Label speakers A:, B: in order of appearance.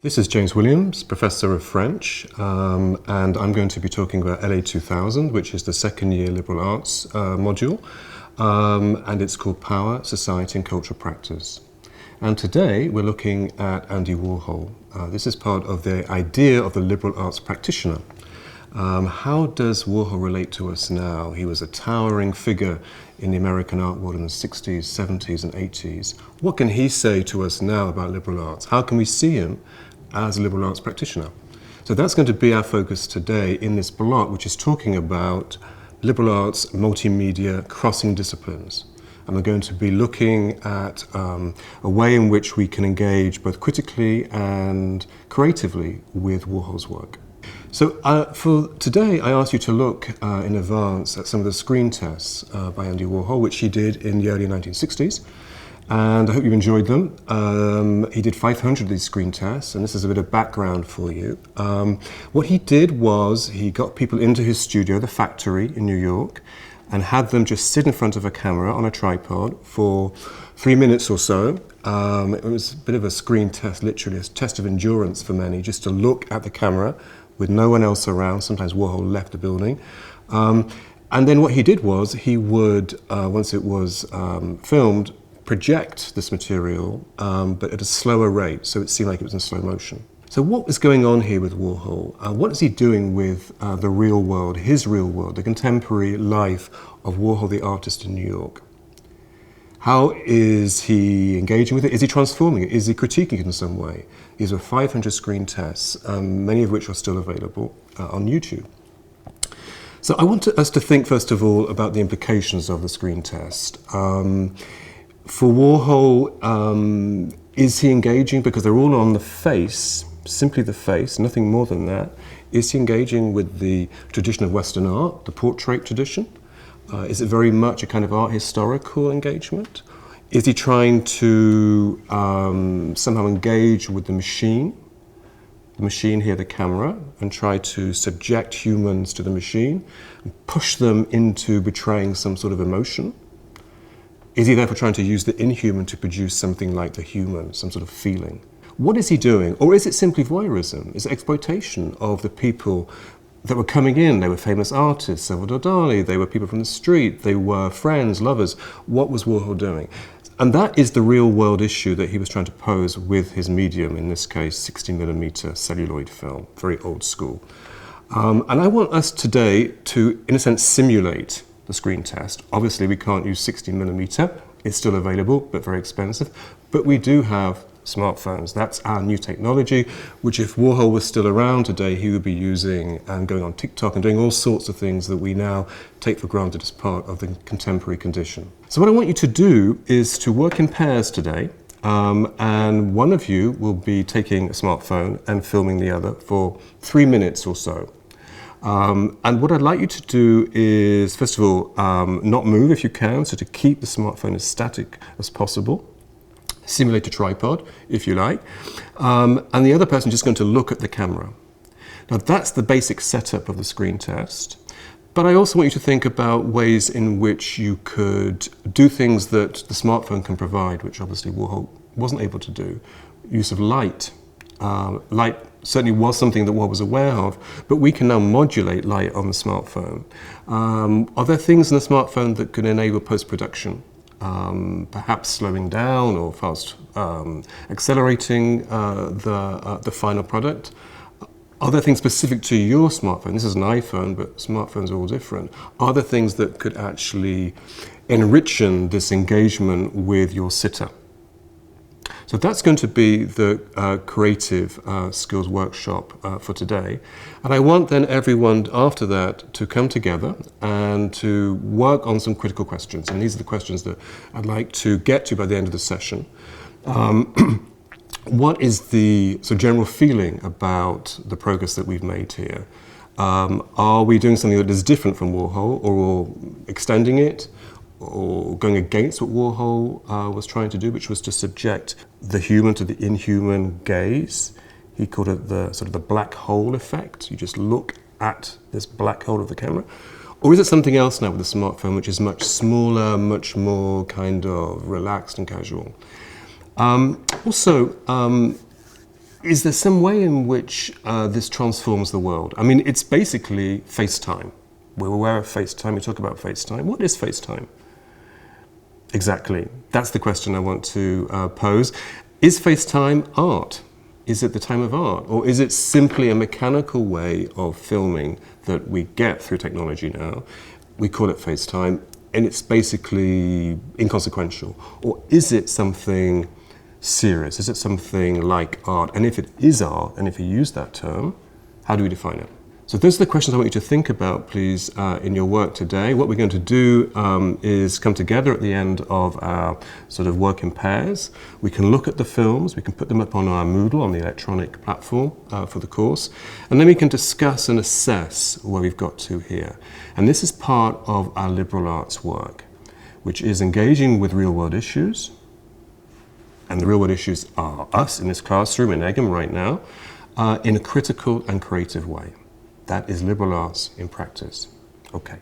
A: This is James Williams, Professor of French, and I'm going to be talking about LA 2000, which is the second year liberal arts module, and it's called Power, Society and Cultural Practice. And today we're looking at Andy Warhol. This is part of the idea of the liberal arts practitioner. How does Warhol relate to us now? He was a towering figure in the American art world in the 60s, 70s and 80s. What can he say to us now about liberal arts? How can we see him as a liberal arts practitioner? So that's going to be our focus today in this block, which is talking about liberal arts, multimedia, crossing disciplines. And we're going to be looking at a way in which we can engage both critically and creatively with Warhol's work. So for today, I asked you to look in advance at some of the screen tests by Andy Warhol, which he did in the early 1960s. And I hope you enjoyed them. He did 500 of these screen tests, and this is a bit of background for you. What he did was he got people into his studio, the Factory in New York, and had them just sit in front of a camera on a tripod for 3 minutes or so. It was a bit of a screen test, literally a test of endurance for many, just to look at the camera with no one else around. Sometimes Warhol left the building. And then what he did was he would, once it was filmed, project this material, but at a slower rate, so it seemed like it was in slow motion. So what is going on here with Warhol? What is he doing with the real world, his real world, the contemporary life of Warhol the artist in New York? How is he engaging with it? Is he transforming it? Is he critiquing it in some way? These were 500 screen tests, many of which are still available on YouTube. So I want us to think, first of all, about the implications of the screen test. For Warhol, is he engaging, because they're all on the face, simply the face, nothing more than that. Is he engaging with the tradition of Western art, the portrait tradition? Is it very much a kind of art historical engagement? Is he trying to somehow engage with the machine here, the camera, and try to subject humans to the machine, and push them into betraying some sort of emotion? Is he therefore trying to use the inhuman to produce something like the human, some sort of feeling? What is he doing? Or is it simply voyeurism? Is it exploitation of the people that were coming in? They were famous artists, Salvador Dali, they were people from the street, they were friends, lovers. What was Warhol doing? And that is the real world issue that he was trying to pose with his medium, in this case 16mm celluloid film, very old school. And I want us today to, in a sense, simulate the screen test. Obviously we can't use 16mm, it's still available, but very expensive. But we do have smartphones. That's our new technology, which if Warhol was still around today, he would be using and going on TikTok and doing all sorts of things that we now take for granted as part of the contemporary condition. So what I want you to do is to work in pairs today, and one of you will be taking a smartphone and filming the other for 3 minutes or so. And what I'd like you to do is, first of all, not move if you can, so to keep the smartphone as static as possible. Simulate a tripod, if you like. And the other person is just going to look at the camera. Now that's the basic setup of the screen test. But I also want you to think about ways in which you could do things that the smartphone can provide, which obviously Warhol wasn't able to do. Use of light. Light certainly was something that Warhol was aware of, but we can now modulate light on the smartphone. Are there things in the smartphone that could enable post-production? Perhaps slowing down or fast accelerating the final product? Are there things specific to your smartphone? This is an iPhone, but smartphones are all different. Are there things that could actually enrichen this engagement with your sitter? So that's going to be the creative skills workshop for today. And I want then everyone after that to come together and to work on some critical questions. And these are the questions that I'd like to get to by the end of the session. What is the general feeling about the progress that we've made here? Are we doing something that is different from Warhol, or extending it, or going against what Warhol was trying to do, which was to subject the human to the inhuman gaze? He called it the sort of the black hole effect. You just look at this black hole of the camera. Or is it something else now with the smartphone, which is much smaller, much more kind of relaxed and casual? Also, Is there some way in which this transforms the world? I mean, it's basically FaceTime. We're aware of FaceTime, we talk about FaceTime. What is FaceTime? Exactly. That's the question I want to pose. Is FaceTime art? Is it the time of art? Or is it simply a mechanical way of filming that we get through technology now? We call it FaceTime, and it's basically inconsequential. Or is it something serious? Is it something like art? And if it is art, and if you use that term, how do we define it? So those are the questions I want you to think about, please, in your work today. What we're going to do is come together at the end of our sort of work in pairs. We can look at the films, we can put them up on our Moodle, on the electronic platform for the course, and then we can discuss and assess where we've got to here. And this is part of our liberal arts work, which is engaging with real-world issues, and the real-world issues are us in this classroom in Egham right now, in a critical and creative way. That is liberal arts in practice. Okay.